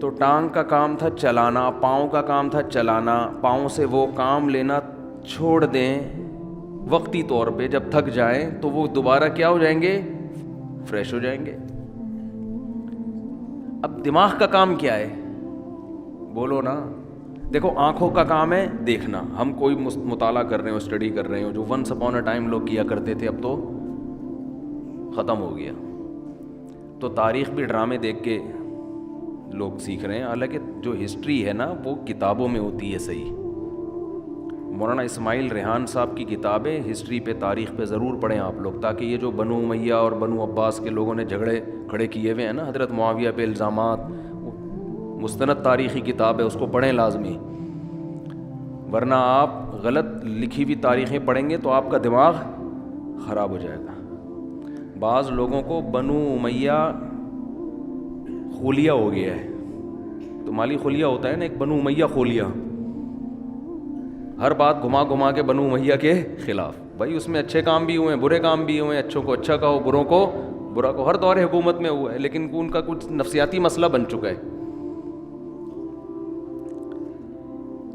تو ٹانگ کا کام تھا چلانا، پاؤں کا کام تھا چلانا، پاؤں سے وہ کام لینا چھوڑ دیں وقتی طور پہ، جب تھک جائیں تو وہ دوبارہ کیا ہو جائیں گے؟ فریش ہو جائیں گے۔ اب دماغ کا کام کیا ہے؟ بولو نا۔ دیکھو آنکھوں کا کام ہے دیکھنا، ہم کوئی مطالعہ کر رہے ہو، اسٹڈی کر رہے ہو، جو ونس اپون اے ٹائم لوگ کیا کرتے تھے اب تو ختم ہو گیا۔ تو تاریخ بھی ڈرامے دیکھ کے لوگ سیکھ رہے ہیں، حالانکہ جو ہسٹری ہے نا وہ کتابوں میں ہوتی ہے صحیح۔ مولانا اسماعیل ریحان صاحب کی کتابیں ہسٹری پہ، تاریخ پہ ضرور پڑھیں آپ لوگ، تاکہ یہ جو بنو امیہ اور بنو عباس کے لوگوں نے جھگڑے کھڑے کیے ہوئے ہیں نا حضرت معاویہ پہ الزامات، مستند تاریخی کتاب ہے، اس کو پڑھیں لازمی، ورنہ آپ غلط لکھی ہوئی تاریخیں پڑھیں گے تو آپ کا دماغ خراب ہو جائے گا۔ بعض لوگوں کو بنو امیہ خلیہ ہو گیا ہے، تو مالی خلیہ ہوتا ہے نا، ایک بنو امیہ خلیہ، ہر بات گھما گھما کے بنو امیہ کے خلاف۔ بھائی اس میں اچھے کام بھی ہوئے ہیں، برے کام بھی ہوئے ہیں، اچھوں کو اچھا کہو، بروں کو برا کہو، ہر دور حکومت میں ہوا ہے، لیکن ان کا کچھ نفسیاتی مسئلہ بن چکا ہے۔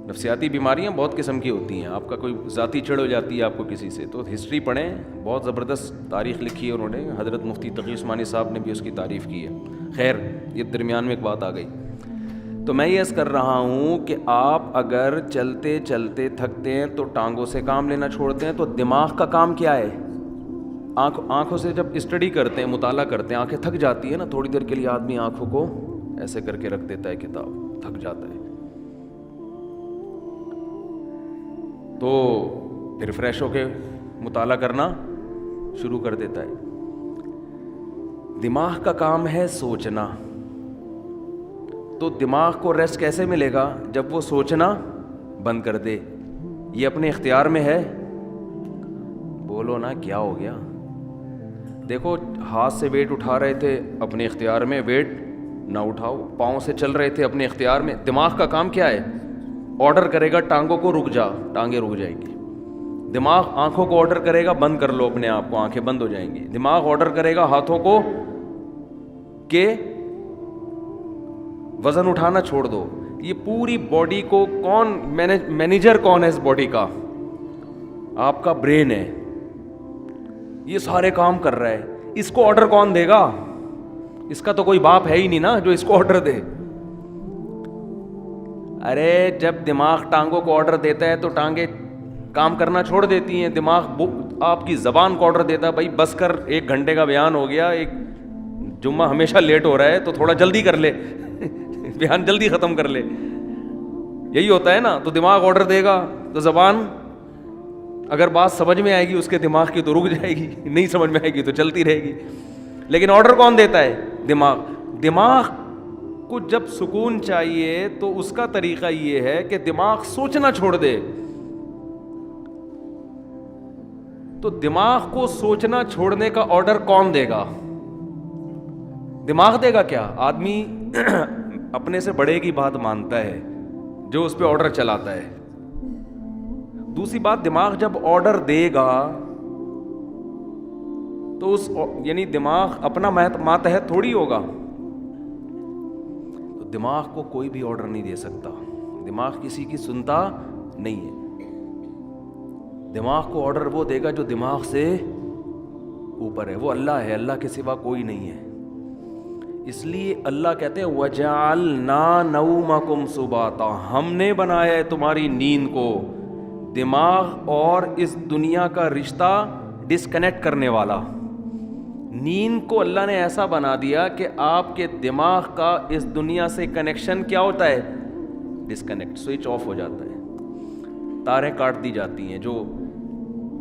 نفسیاتی بیماریاں بہت قسم کی ہوتی ہیں، آپ کا کوئی ذاتی چڑ ہو جاتی ہے آپ کو کسی سے، تو ہسٹری پڑھیں، بہت زبردست تاریخ لکھی ہے انہوں نے، حضرت مفتی تقی عثمانی صاحب نے بھی اس کی تعریف کی ہے۔ خیر یہ درمیان میں ایک بات آ گئی، تو میں یہ عرض کر رہا ہوں کہ آپ اگر چلتے چلتے تھکتے ہیں تو ٹانگوں سے کام لینا چھوڑتے ہیں، تو دماغ کا کام کیا ہے؟ آنکھوں سے جب اسٹڈی کرتے ہیں، مطالعہ کرتے ہیں، آنکھیں تھک جاتی ہیں نا، تھوڑی دیر کے لیے آدمی آنکھوں کو ایسے کر کے رکھ دیتا ہے، کتاب تھک جاتا ہے، تو پھر فریش ہو کے مطالعہ کرنا شروع کر دیتا ہے۔ دماغ کا کام ہے سوچنا، تو دماغ کو ریسٹ کیسے ملے گا؟ جب وہ سوچنا بند کر دے۔ یہ اپنے اختیار میں ہے؟ بولو نا کیا ہو گیا؟ دیکھو ہاتھ سے ویٹ اٹھا رہے تھے، اپنے اختیار میں، ویٹ نہ اٹھاؤ۔ پاؤں سے چل رہے تھے، اپنے اختیار میں۔ دماغ کا کام کیا ہے؟ آرڈر کرے گا ٹانگوں کو رک جا، ٹانگیں رک جائیں گی۔ دماغ آنکھوں کو آرڈر کرے گا بند کر لو اپنے آپ کو، آنکھیں بند ہو جائیں گی۔ دماغ آرڈر کرے گا ہاتھوں کو کہ وزن اٹھانا چھوڑ دو۔ یہ پوری باڈی کو کون مینیجر کون ہے اس باڈی کا؟ آپ کا برین ہے، یہ سارے کام کر رہا ہے۔ اس کو آرڈر کون دے گا؟ اس کا تو کوئی باپ ہے ہی نہیں نا جو اس کو آرڈر دے۔ ارے جب دماغ ٹانگوں کو آرڈر دیتا ہے تو ٹانگیں کام کرنا چھوڑ دیتی ہیں۔ دماغ آپ کی زبان کو آرڈر دیتا ہے، بھائی بس کر، 1 گھنٹے کا بیان ہو گیا، ایک جمعہ ہمیشہ لیٹ ہو رہا ہے تو تھوڑا جلدی کر لے، بیان جلدی ختم کر لے۔ یہی ہوتا ہے نا، تو دماغ آرڈر دے گا تو زبان اگر بات سمجھ میں آئے گی اس کے دماغ کی تو رک جائے گی، نہیں سمجھ میں آئے گی تو چلتی رہے گی۔ لیکن آرڈر کون دیتا ہے؟ دماغ۔ دماغ کو جب سکون چاہیے تو اس کا طریقہ یہ ہے کہ دماغ سوچنا چھوڑ دے۔ تو دماغ کو سوچنا چھوڑنے کا آرڈر کون دے گا؟ دماغ دے گا کیا؟ آدمی اپنے سے بڑے کی بات مانتا ہے جو اس پہ آرڈر چلاتا ہے۔ دوسری بات، دماغ جب آرڈر دے گا تو یعنی دماغ اپنا ماتحت تھوڑی ہوگا، تو دماغ کو کوئی بھی آرڈر نہیں دے سکتا۔ دماغ کسی کی سنتا نہیں ہے۔ دماغ کو آرڈر وہ دے گا جو دماغ سے اوپر ہے، وہ اللہ ہے، اللہ کے سوا کوئی نہیں ہے۔ اس لیے اللہ کہتے ہیں وَجَعَلْنَا نَوْمَكُمْ سُبَاتًا، ہم نے بنایا ہے تمہاری نیند کو دماغ اور اس دنیا کا رشتہ ڈسکنیکٹ کرنے والا۔ نیند کو اللہ نے ایسا بنا دیا کہ آپ کے دماغ کا اس دنیا سے کنیکشن کیا ہوتا ہے؟ ڈسکنیکٹ، سوئچ آف ہو جاتا ہے، تاریں کاٹ دی جاتی ہیں۔ جو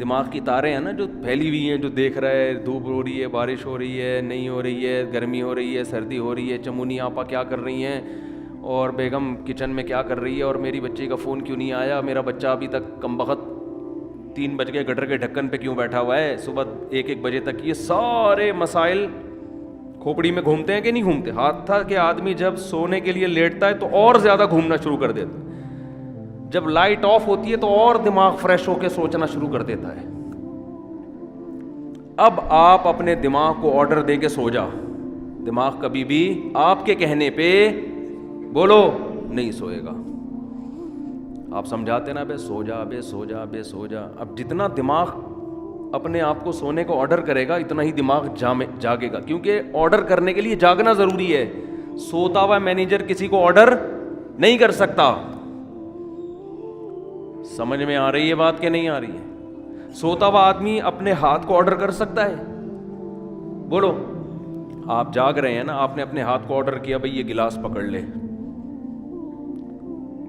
دماغ کی تاریں ہیں نا جو پھیلی ہوئی ہیں، جو دیکھ رہا ہے دھوپ ہو رہی ہے، بارش ہو رہی ہے، نہیں ہو رہی ہے، گرمی ہو رہی ہے، سردی ہو رہی ہے، چمونی آپا کیا کر رہی ہیں، اور بیگم کچن میں کیا کر رہی ہے، اور میری بچی کا فون کیوں نہیں آیا، میرا بچہ ابھی تک کمبخت 3 بج گئے گٹر کے ڈھکن پہ کیوں بیٹھا ہوا ہے، صبح 1 بجے تک۔ یہ سارے مسائل کھوپڑی میں گھومتے ہیں کہ نہیں گھومتے؟ ہاتھ تھا کہ آدمی جب سونے کے لیے لیٹتا ہے تو اور زیادہ گھومنا شروع کر دیتا ہے، جب لائٹ آف ہوتی ہے تو اور دماغ فریش ہو کے سوچنا شروع کر دیتا ہے۔ اب آپ اپنے دماغ کو آرڈر دے کے سو جا، دماغ کبھی بھی آپ کے کہنے پہ بولو نہیں سوئے گا. آپ سمجھاتے نا بے سو جا بے سو جا بے سو جا. اب جتنا دماغ اپنے آپ کو سونے کو آرڈر کرے گا اتنا ہی دماغ جاگے گا, کیونکہ آرڈر کرنے کے لیے جاگنا ضروری ہے. سوتا ہوا مینیجر کسی کو آرڈر نہیں کر سکتا. سمجھ میں آ رہی ہے بات کہ نہیں آ رہی ہے؟ سوتا ہوا آدمی اپنے ہاتھ کو آرڈر کر سکتا ہے؟ بولو. آپ جاگ رہے ہیں نا, آپ نے اپنے ہاتھ کو آرڈر کیا بھئی یہ گلاس پکڑ لے,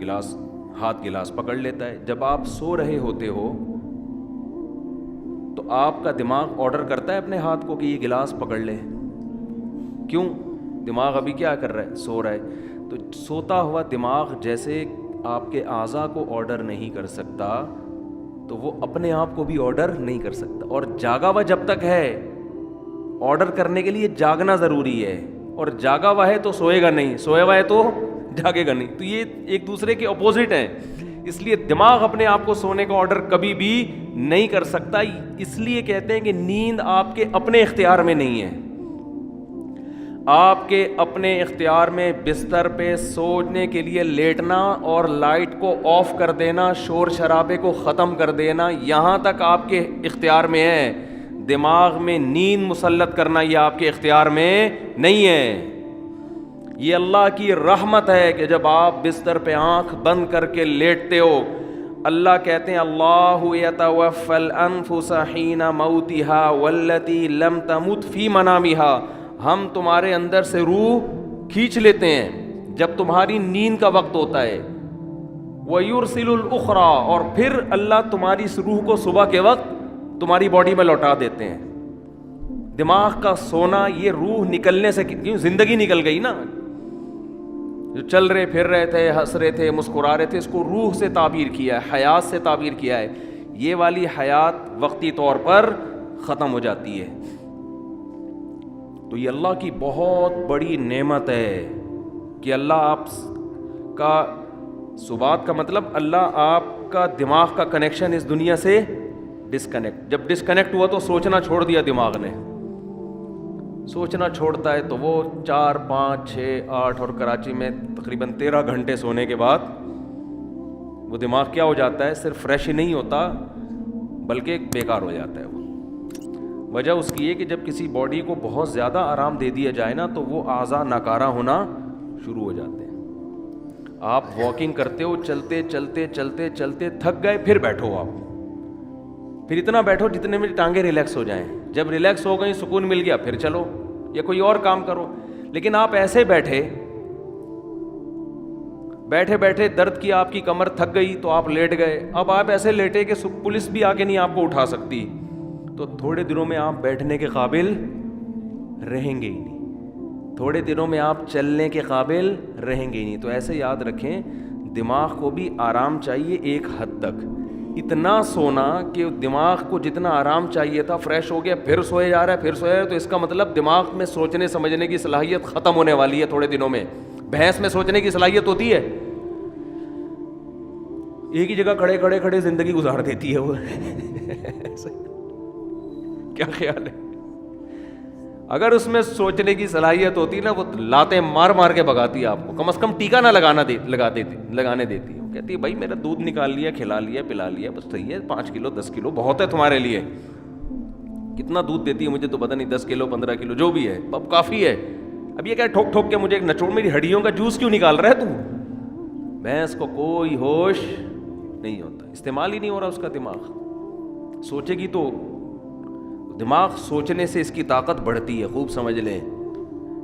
گلاس, ہاتھ گلاس پکڑ لیتا ہے. جب آپ سو رہے ہوتے ہو تو آپ کا دماغ آرڈر کرتا ہے اپنے ہاتھ کو کہ یہ گلاس پکڑ لے. کیوں؟ دماغ ابھی کیا کر رہا ہے؟ سو رہا ہے. تو سوتا ہوا دماغ جیسے آپ کے اعضاء کو آرڈر نہیں کر سکتا تو وہ اپنے آپ کو بھی آرڈر نہیں کر سکتا. اور جاگا ہوا جب تک ہے, آرڈر کرنے کے لیے جاگنا ضروری ہے, اور جاگا ہوا ہے تو سوئے گا نہیں, سویا ہوا ہے تو جاگے گا نہیں. تو یہ ایک دوسرے کے اپوزٹ ہیں. اس لیے دماغ اپنے آپ کو سونے کا آرڈر کبھی بھی نہیں کر سکتا. اس لیے کہتے ہیں کہ نیند آپ کے اپنے اختیار میں نہیں ہے. آپ کے اپنے اختیار میں بستر پہ سونے کے لیے لیٹنا اور لائٹ کو آف کر دینا, شور شرابے کو ختم کر دینا, یہاں تک آپ کے اختیار میں ہے. دماغ میں نیند مسلط کرنا یہ آپ کے اختیار میں نہیں ہے. یہ اللہ کی رحمت ہے کہ جب آپ بستر پہ آنکھ بند کر کے لیٹتے ہو, اللہ کہتے ہیں اللہ یتوفی الانفس حین موتها والتی لم تمت فی منامها, ہم تمہارے اندر سے روح کھینچ لیتے ہیں جب تمہاری نیند کا وقت ہوتا ہے. وَيُرْسِلُ الْأُخْرَى, اور پھر اللہ تمہاری اس روح کو صبح کے وقت تمہاری باڈی میں لوٹا دیتے ہیں. دماغ کا سونا یہ روح نکلنے سے, کیوں زندگی نکل گئی نا, جو چل رہے پھر رہے تھے, ہنس رہے تھے, مسکرا رہے تھے, اس کو روح سے تعبیر کیا ہے, حیات سے تعبیر کیا ہے. یہ والی حیات وقتی طور پر ختم ہو جاتی ہے. تو یہ اللہ کی بہت بڑی نعمت ہے کہ اللہ آپ کا سبات کا مطلب اللہ آپ کا دماغ کا کنیکشن اس دنیا سے ڈسکنیکٹ, جب ڈسکنیکٹ ہوا تو سوچنا چھوڑ دیا دماغ نے. سوچنا چھوڑتا ہے تو وہ 4, 5, 6, 8 اور کراچی میں تقریباً 13 گھنٹے سونے کے بعد وہ دماغ کیا ہو جاتا ہے, صرف فریش ہی نہیں ہوتا بلکہ بیکار ہو جاتا ہے. وہ وجہ اس کی ہے کہ جب کسی باڈی کو بہت زیادہ آرام دے دیا جائے نا تو وہ اعضاء ناکارہ ہونا شروع ہو جاتے ہیں. آپ واکنگ کرتے ہو, چلتے چلتے چلتے چلتے تھک گئے, پھر بیٹھو آپ, پھر اتنا بیٹھو جتنے میں ٹانگیں ریلیکس ہو جائیں. جب ریلیکس ہو گئی, سکون مل گیا, پھر چلو یا کوئی اور کام کرو. لیکن آپ ایسے بیٹھے بیٹھے بیٹھے درد کی آپ کی کمر تھک گئی تو آپ لیٹ گئے. اب آپ ایسے لیٹے کہ پولیس بھی آ کے نہیں آپ کو اٹھا سکتی, تو تھوڑے دنوں میں آپ بیٹھنے کے قابل رہیں گے ہی نہیں, تھوڑے دنوں میں آپ چلنے کے قابل رہیں گے ہی نہیں. تو ایسے یاد رکھیں دماغ کو بھی آرام چاہیے ایک حد تک. اتنا سونا کہ دماغ کو جتنا آرام چاہیے تھا فریش ہو گیا, پھر سوئے جا رہا ہے, پھر سویا رہا ہے, تو اس کا مطلب دماغ میں سوچنے سمجھنے کی صلاحیت ختم ہونے والی ہے تھوڑے دنوں میں. بھینس میں سوچنے کی صلاحیت ہوتی ہے, ایک ہی جگہ کھڑے کھڑے کھڑے زندگی گزار دیتی ہے وہ. کیا خیال ہے؟ اگر اس میں سوچنے کی صلاحیت ہوتی نا, وہ لاتیں مار مار کے بھگاتی ہے آپ کو, کم از کم ٹیکا نہ لگانے دیتی. وہ کہتی ہے بھائی میرا دودھ نکال لیا, کھلا لیا, پلا لیا, بس صحیح ہے, 5 کلو 10 کلو بہت ہے تمہارے لیے. کتنا دودھ دیتی ہے مجھے تو پتہ نہیں, 10 کلو 15 کلو جو بھی ہے, اب کافی ہے. اب یہ کیا ٹھوک ٹھوک کے مجھے ایک نچوڑ میری ہڈیوں کا جوس کیوں نکال رہا ہے تو. بھینس کو کوئی ہوش نہیں ہوتا, استعمال ہی نہیں ہو رہا اس کا دماغ. سوچے گی تو دماغ سوچنے سے اس کی طاقت بڑھتی ہے, خوب سمجھ لیں.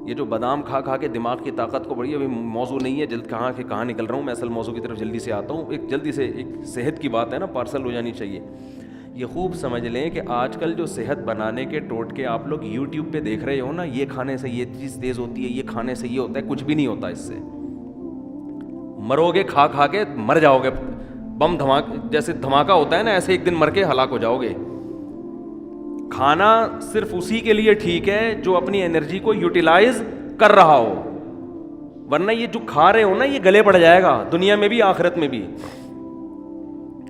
یہ جو بادام کھا کھا کے دماغ کی طاقت کو بڑھی, ابھی موضوع نہیں ہے, جلد کہاں نکل رہا ہوں میں, اصل موضوع کی طرف جلدی سے آتا ہوں. ایک جلدی سے ایک صحت کی بات ہے نا, پارسل ہو جانی چاہیے. یہ خوب سمجھ لیں کہ آج کل جو صحت بنانے کے ٹوٹکے آپ لوگ یوٹیوب پہ دیکھ رہے ہو نا, یہ کھانے سے یہ چیز تیز ہوتی ہے, یہ کھانے سے یہ ہوتا ہے, کچھ بھی نہیں ہوتا اس سے. مرو گے کھا کھا کے, مر جاؤ گے. بم جیسے دھماکہ ہوتا ہے نا, ایسے ایک دن مر کے ہلاک ہو جاؤ گے. کھانا صرف اسی کے لیے ٹھیک ہے جو اپنی انرجی کو یوٹیلائز کر رہا ہو, ورنہ یہ جو کھا رہے ہو نا یہ گلے پڑ جائے گا, دنیا میں بھی آخرت میں بھی.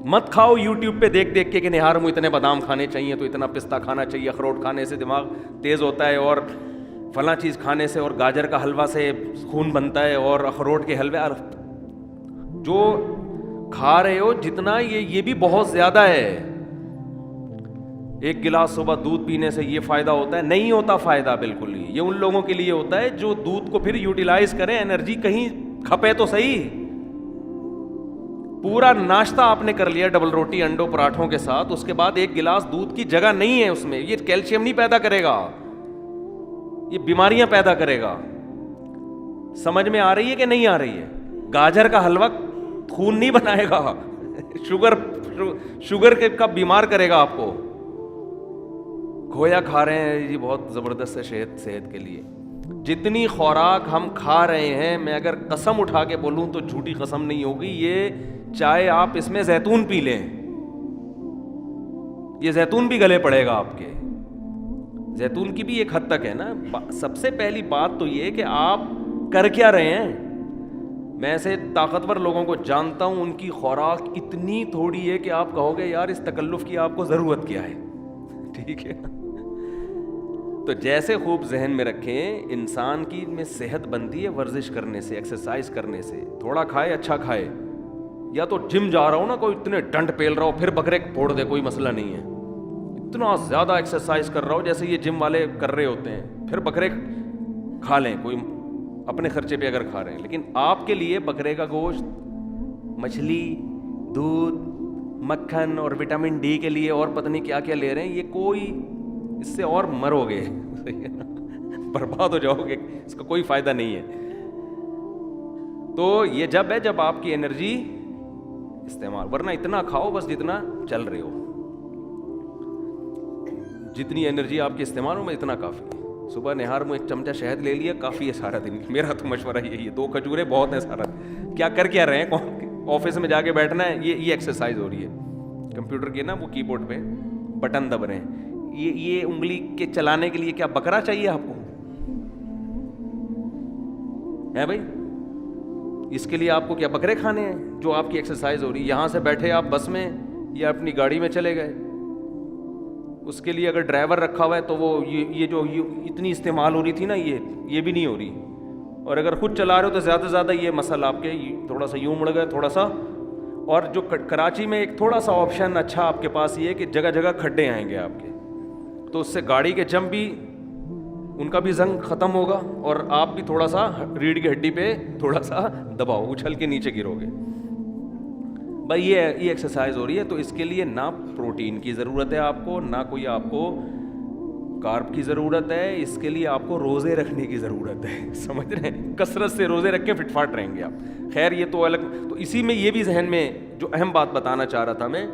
مت کھاؤ یوٹیوب پہ دیکھ دیکھ کے کہ نہار مجھے اتنے بادام کھانے چاہیے, تو اتنا پستہ کھانا چاہیے, اخروٹ کھانے سے دماغ تیز ہوتا ہے, اور فلاں چیز کھانے سے اور گاجر کا حلوہ سے خون بنتا ہے اور اخروٹ کے حلوے جو کھا رہے ہو جتنا یہ بھی بہت زیادہ ہے. ایک گلاس صبح دودھ پینے سے یہ فائدہ ہوتا ہے؟ نہیں ہوتا فائدہ بالکل ہی. یہ ان لوگوں کے لیے ہوتا ہے جو دودھ کو پھر یوٹیلائز کریں, انرجی کہیں کھپے تو صحیح. پورا ناشتہ آپ نے کر لیا ڈبل روٹی انڈوں پراٹھوں کے ساتھ, اس کے بعد ایک گلاس دودھ کی جگہ نہیں ہے اس میں, یہ کیلشیم نہیں پیدا کرے گا, یہ بیماریاں پیدا کرے گا. سمجھ میں آ رہی ہے کہ نہیں آ رہی ہے؟ گاجر کا حلوہ خون نہیں بنائے گا, شوگر کا بیمار کرے گا آپ کو. کھویا کھا رہے ہیں جی, بہت زبردست ہے صحت کے لیے. جتنی خوراک ہم کھا رہے ہیں, میں اگر قسم اٹھا کے بولوں تو جھوٹی قسم نہیں ہوگی, یہ چاہے آپ اس میں زیتون پی لیں, یہ زیتون بھی گلے پڑے گا آپ کے. زیتون کی بھی ایک حد تک ہے نا. سب سے پہلی بات تو یہ کہ آپ کر کیا رہے ہیں. میں ایسے طاقتور لوگوں کو جانتا ہوں, ان کی خوراک اتنی تھوڑی ہے کہ آپ کہو گے یار اس تکلف کی آپ کو ضرورت کیا ہے. ٹھیک ہے, تو جیسے خوب ذہن میں رکھیں, انسان کی میں صحت بنتی ہے ورزش کرنے سے, ایکسرسائز کرنے سے. تھوڑا کھائے اچھا کھائے, یا تو جم جا رہا ہو نا, کوئی اتنے ڈنڈ پیل رہا ہو پھر بکرے پھوڑ دے, کوئی مسئلہ نہیں ہے. اتنا زیادہ ایکسرسائز کر رہا ہو جیسے یہ جم والے کر رہے ہوتے ہیں, پھر بکرے کھا لیں, کوئی اپنے خرچے پہ اگر کھا رہے ہیں. لیکن آپ کے لیے بکرے کا گوشت, مچھلی, دودھ, مکھن اور وٹامن ڈی کے لیے اور پتہ نہیں کیا کیا لے رہے ہیں, یہ کوئی اس سے اور مرو گے, برباد ہو جاؤ گے, اس کا کوئی فائدہ نہیں ہے. تو یہ جب ہے جب آپ کی انرجی استعمال, ورنہ اتنا کھاؤ بس جتنا چل رہے ہو, جتنی انرجی آپ کی استعمال ہو میں اتنا کافی ہے. صبح نہار میں ایک چمچہ شہد لے لیا, کافی ہے سارا دن. میرا تو مشورہ یہی ہے, 2 کھجوریں بہت ہیں سارا. کیا کر کیا رہے ہیں, آفس میں جا کے بیٹھنا ہے, یہ ایکسرسائز ہو رہی ہے. کمپیوٹر کے نا وہ کی بورڈ پہ بٹن دب رہے ہیں, یہ انگلی کے چلانے کے لیے کیا بکرا چاہیے آپ کو ہے بھائی؟ اس کے لیے آپ کو کیا بکرے کھانے ہیں جو آپ کی ایکسرسائز ہو رہی ہے؟ یہاں سے بیٹھے آپ بس میں یا اپنی گاڑی میں چلے گئے, اس کے لیے اگر ڈرائیور رکھا ہوا ہے تو وہ یہ جو اتنی استعمال ہو رہی تھی نا, یہ بھی نہیں ہو رہی. اور اگر خود چلا رہے ہو تو زیادہ سے زیادہ یہ مسل آپ کے تھوڑا سا یوں مڑ گئے تھوڑا سا. اور جو کراچی میں ایک تھوڑا سا آپشن اچھا آپ کے پاس یہ ہے کہ جگہ جگہ کھڈے آئیں گے آپ کے, تو اس سے گاڑی کے جم بھی ان کا بھی زنگ ختم ہوگا, اور آپ بھی تھوڑا سا ریڑھ کی ہڈی پہ تھوڑا سا دباؤ, اچھل کے نیچے گرو گے. بھائی یہ ایکسرسائز ہو رہی ہے, تو اس کے لیے نہ پروٹین کی ضرورت ہے آپ کو, نہ کوئی آپ کو کارب کی ضرورت ہے. اس کے لیے آپ کو روزے رکھنے کی ضرورت ہے. سمجھ رہے ہیں, کثرت سے روزے رکھ کے فٹ فاٹ رہیں گے آپ. خیر یہ تو الگ. تو اسی میں یہ بھی ذہن میں جو اہم بات بتانا چاہ رہا تھا میں,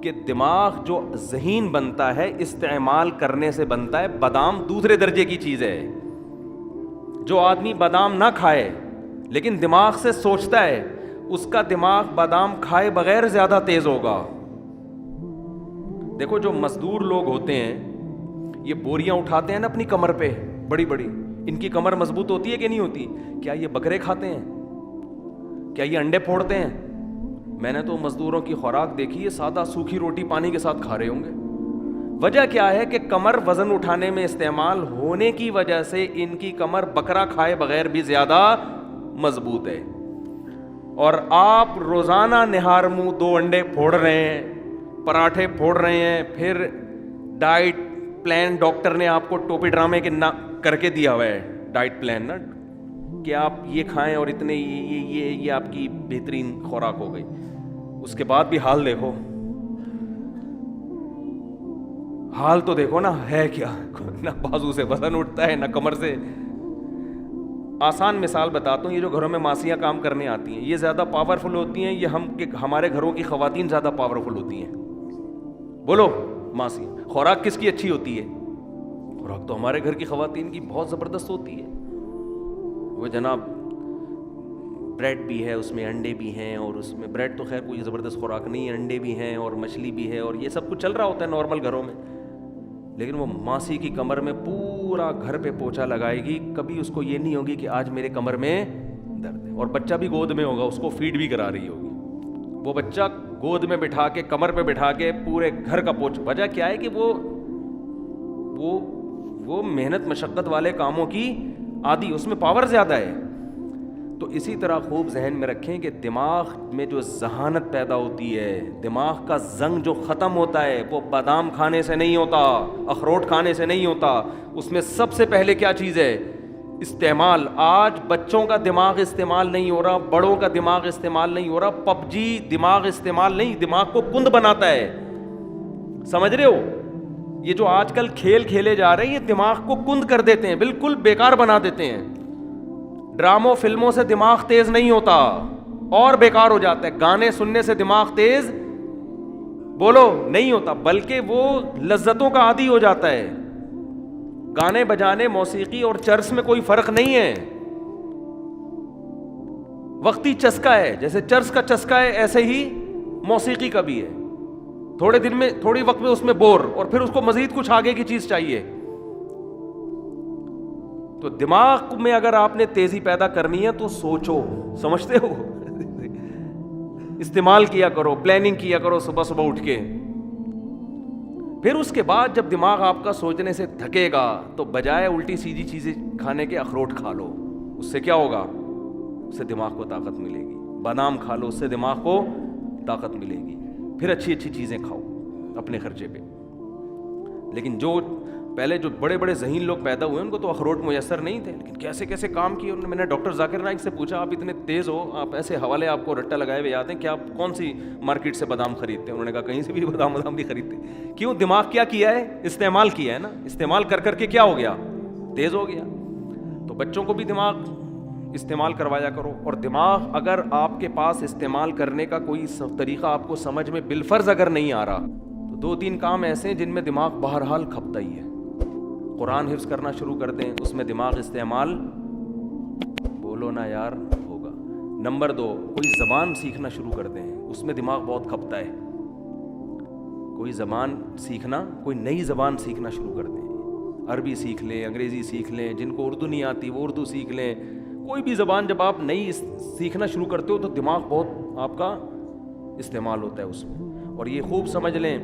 کہ دماغ جو ذہین بنتا ہے استعمال کرنے سے بنتا ہے. بادام دوسرے درجے کی چیز ہے. جو آدمی بادام نہ کھائے لیکن دماغ سے سوچتا ہے, اس کا دماغ بادام کھائے بغیر زیادہ تیز ہوگا. دیکھو جو مزدور لوگ ہوتے ہیں, یہ بوریاں اٹھاتے ہیں نا اپنی کمر پہ بڑی بڑی, ان کی کمر مضبوط ہوتی ہے کہ نہیں ہوتی؟ کیا یہ بکرے کھاتے ہیں؟ کیا یہ انڈے پھوڑتے ہیں؟ میں نے تو مزدوروں کی خوراک دیکھی ہے, سادہ سوکھی روٹی پانی کے ساتھ کھا رہے ہوں گے. وجہ کیا ہے کہ کمر وزن اٹھانے میں استعمال ہونے کی وجہ سے ان کی کمر بکرا کھائے بغیر بھی زیادہ مضبوط ہے. اور آپ روزانہ نہار منہ 2 انڈے پھوڑ رہے ہیں, پراٹھے پھوڑ رہے ہیں, پھر ڈائٹ پلان ڈاکٹر نے آپ کو ٹوپی ڈرامے کے کر کے دیا ہوا ہے ڈائٹ پلان نا, کہ آپ یہ کھائیں اور اتنے یہ آپ کی بہترین خوراک ہو گئی. اس کے بعد بھی حال دیکھو, حال تو دیکھو نا ہے کیا. نہ بازو سے وزن اٹھتا ہے, نہ کمر سے. آسان مثال بتاتا ہوں, یہ جو گھروں میں ماسیاں کام کرنے آتی ہیں, یہ زیادہ پاورفل ہوتی ہیں, یہ ہمارے گھروں کی خواتین زیادہ پاورفل ہوتی ہیں؟ بولو ماسی, خوراک کس کی اچھی ہوتی ہے؟ خوراک تو ہمارے گھر کی خواتین کی بہت زبردست ہوتی ہے. وہ جناب بریڈ بھی ہے, اس میں انڈے بھی ہیں, اور اس میں بریڈ تو خیر کوئی زبردست خوراک نہیں ہے, انڈے بھی ہیں اور مچھلی بھی ہے, اور یہ سب کچھ چل رہا ہوتا ہے نارمل گھروں میں. لیکن وہ ماسی کی کمر میں پورا گھر پہ پوچھا لگائے گی, کبھی اس کو یہ نہیں ہوگی کہ آج میرے کمر میں درد ہے. اور بچہ بھی گود میں ہوگا, اس کو فیڈ بھی کرا رہی ہوگی. وہ بچہ گود میں بٹھا کے کمر پہ بٹھا کے پورے گھر کا پوچھ. وجہ کیا ہے کہ وہ وہ محنت مشقت والے کاموں کی عادی، اس میں پاور زیادہ ہے. تو اسی طرح خوب ذہن میں رکھیں کہ دماغ میں جو ذہانت پیدا ہوتی ہے، دماغ کا زنگ جو ختم ہوتا ہے، وہ بادام کھانے سے نہیں ہوتا، اخروٹ کھانے سے نہیں ہوتا. اس میں سب سے پہلے کیا چیز ہے؟ استعمال. آج بچوں کا دماغ استعمال نہیں ہو رہا، بڑوں کا دماغ استعمال نہیں ہو رہا. پب جی دماغ استعمال نہیں، دماغ کو کند بناتا ہے. سمجھ رہے ہو؟ یہ جو آج کل کھیل کھیلے جا رہے ہیں، یہ دماغ کو کند کر دیتے ہیں، بالکل بیکار بنا دیتے ہیں. ڈراموں فلموں سے دماغ تیز نہیں ہوتا اور بیکار ہو جاتا ہے. گانے سننے سے دماغ تیز بولو نہیں ہوتا، بلکہ وہ لذتوں کا عادی ہو جاتا ہے. گانے بجانے، موسیقی اور چرس میں کوئی فرق نہیں ہے، وقتی چسکا ہے. جیسے چرس کا چسکا ہے، ایسے ہی موسیقی کا بھی ہے. تھوڑے دن میں، تھوڑی وقت میں اس میں بور، اور پھر اس کو مزید کچھ آگے کی چیز چاہیے. تو دماغ میں اگر آپ نے تیزی پیدا کرنی ہے تو سوچو، سمجھتے ہو، استعمال کیا کرو، پلاننگ کیا کرو صبح صبح اٹھ کے. پھر اس کے بعد جب دماغ آپ کا سوچنے سے تھکے گا تو بجائے الٹی سیدھی چیزیں کھانے کے اخروٹ کھا لو. اس سے کیا ہوگا؟ اس سے دماغ کو طاقت ملے گی. بادام کھا لو، اس سے دماغ کو طاقت ملے گی. پھر اچھی اچھی چیزیں کھاؤ اپنے خرچے پہ. لیکن جو پہلے جو بڑے بڑے ذہین لوگ پیدا ہوئے ان کو تو اخروٹ میسر نہیں تھے، لیکن کیسے کیسے کام کیے انہوں نے. میں نے ڈاکٹر ذاکر نائک سے پوچھا، آپ اتنے تیز ہو، آپ ایسے حوالے آپ کو رٹا لگائے ہوئے یاد ہیں کہ آپ کون سی مارکیٹ سے بادام خریدتے ہیں؟ انہوں نے کہا کہیں سے بھی بادام بھی خریدتے. کیوں؟ دماغ کیا کیا ہے؟ استعمال کیا ہے نا. استعمال کر کر کے کیا ہو گیا؟ تیز ہو گیا. تو بچوں کو بھی دماغ استعمال کروایا کرو. اور دماغ اگر آپ کے پاس استعمال کرنے کا کوئی طریقہ آپ کو سمجھ میں بالفرض اگر نہیں آ رہا تو 2-3 کام ایسے ہیں جن میں دماغ بہرحال کھپتا ہی ہے. قرآن حفظ کرنا شروع کر دیں، اس میں دماغ استعمال بولو نا یار ہوگا. نمبر 2، کوئی زبان سیکھنا شروع کر دیں، اس میں دماغ بہت کھپتا ہے. کوئی زبان سیکھنا، کوئی نئی زبان سیکھنا شروع کر دیں. عربی سیکھ لیں، انگریزی سیکھ لیں، جن کو اردو نہیں آتی وہ اردو سیکھ لیں. کوئی بھی زبان جب آپ نئی سیکھنا شروع کرتے ہو تو دماغ بہت آپ کا استعمال ہوتا ہے اس میں. اور یہ خوب سمجھ لیں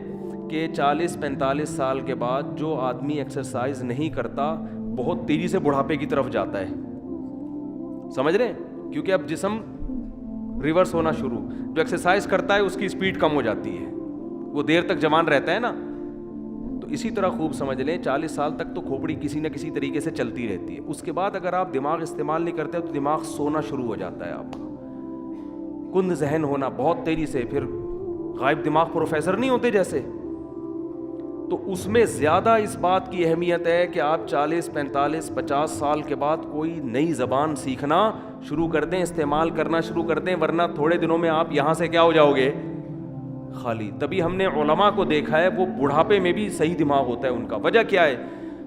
کہ 40-45 سال کے بعد جو آدمی ایکسرسائز نہیں کرتا بہت تیزی سے بڑھاپے کی طرف جاتا ہے. سمجھ رہے ہیں؟ کیونکہ اب جسم ریورس ہونا شروع. جو ایکسرسائز کرتا ہے اس کی سپیڈ کم ہو جاتی ہے، وہ دیر تک جوان رہتا ہے نا. تو اسی طرح خوب سمجھ لیں 40 سال تک تو کھوپڑی کسی نہ کسی طریقے سے چلتی رہتی ہے. اس کے بعد اگر آپ دماغ استعمال نہیں کرتے تو دماغ سونا شروع ہو جاتا ہے آپ کا، کند ذہن ہونا بہت تیزی سے. پھر غائب دماغ پروفیسر نہیں ہوتے جیسے، تو اس میں زیادہ اس بات کی اہمیت ہے کہ آپ 40, 45, 50 سال کے بعد کوئی نئی زبان سیکھنا شروع کر دیں، استعمال کرنا شروع کر دیں، ورنہ تھوڑے دنوں میں آپ یہاں سے کیا ہو جاؤ گے؟ خالی. تبھی ہم نے علماء کو دیکھا ہے وہ بڑھاپے میں بھی صحیح دماغ ہوتا ہے ان کا. وجہ کیا ہے؟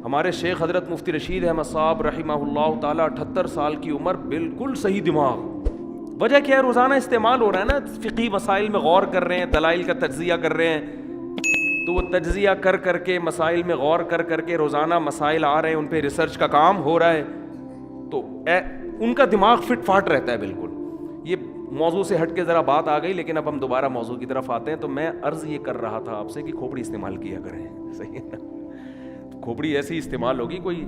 ہمارے شیخ حضرت مفتی رشید احمد صاحب رحمہ اللہ تعالیٰ 78 سال کی عمر، بالکل صحیح دماغ. وجہ کیا ہے؟ روزانہ استعمال ہو رہا ہے نا، فقہی مسائل میں غور کر رہے ہیں، دلائل کا تجزیہ کر رہے ہیں. تو وہ تجزیہ کر کر کے، مسائل میں غور کر کر کے، روزانہ مسائل آ رہے ہیں، ان پہ ریسرچ کا کام ہو رہا ہے، تو ان کا دماغ فٹ فاٹ رہتا ہے بالکل. یہ موضوع سے ہٹ کے ذرا بات آ گئی، لیکن اب ہم دوبارہ موضوع کی طرف آتے ہیں. تو میں عرض یہ کر رہا تھا آپ سے کہ کھوپڑی استعمال کیا کریں. صحیح ہے نا؟ کھوپڑی ایسی استعمال ہوگی، کوئی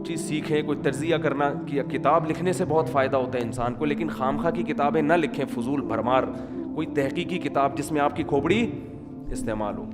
چیز سیکھیں، کوئی تجزیہ کرنا. کتاب لکھنے سے بہت فائدہ ہوتا ہے انسان کو، لیکن خامخواہ کی کتابیں نہ لکھیں، فضول بھرمار. کوئی تحقیقی کتاب جس میں آپ کی کھوپڑی استعمال ہو.